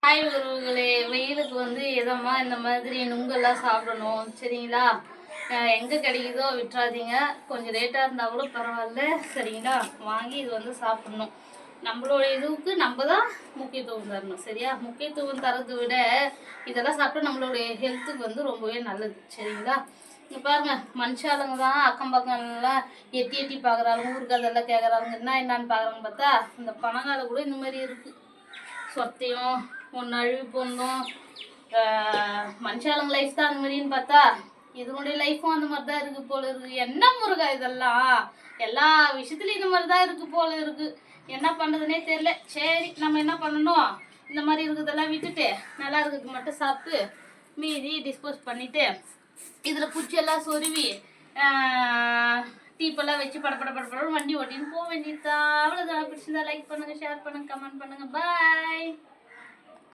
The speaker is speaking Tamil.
ஹாய் உறவுகளே, வெயிலுக்கு வந்து எதமா இந்த மாதிரி நுங்கெல்லாம் சாப்பிடணும் சரிங்களா. எங்கே கிடைக்குதோ விட்டுறாதீங்க, கொஞ்சம் ரேட்டாக இருந்தால் கூட பரவாயில்ல சரிங்களா. வாங்கி இது வந்து சாப்பிடணும். நம்மளோட இதுவுக்கு நம்ம தான் முக்கியத்துவம் தரணும் சரியா. முக்கியத்துவம் தரதை விட இதெல்லாம் சாப்பிட்டா நம்மளுடைய ஹெல்த்துக்கு வந்து ரொம்பவே நல்லது சரிங்களா. இங்கே பாருங்க, மனுஷாளுங்க தான் அக்கம் பக்கம்லாம் எட்டி எட்டி பார்க்குறாங்க, ஊருக்கு அதெல்லாம் கேட்குறாங்க, என்னன்னு பார்க்குறாங்க. பார்த்தா இந்த பனங்கால கூட இந்த மாதிரி இருக்குது. சொத்தையும் ஒன்று அழுவி போந்தோம். மனுஷாளுங்க லைஃப் தான் அந்த மாதிரின்னு பார்த்தா இதனுடைய லைஃப்பும் அந்த மாதிரி தான் இருக்குது போல இருக்குது. என்ன முருகா இதெல்லாம், எல்லா விஷயத்துலையும் இந்த மாதிரி தான் இருக்குது போல இருக்குது. என்ன பண்ணுறதுனே தெரியல. சரி, நம்ம என்ன பண்ணணும், இந்த மாதிரி இருக்கிறதெல்லாம் விட்டுட்டு நல்லா இருக்கிறது மட்டும் சாப்பிட்டு மீதி டிஸ்போஸ் பண்ணிவிட்டு இதில் குச்சியெல்லாம் சொருவி டீப்பெல்லாம் வச்சு படப்பட வண்டி ஓட்டின்னு போக வேண்டியது தான். அவ்வளோதான். பிடிச்சிருந்தா லைக் பண்ணுங்கள், ஷேர் பண்ணுங்கள், கமெண்ட் பண்ணுங்கள். பாய்.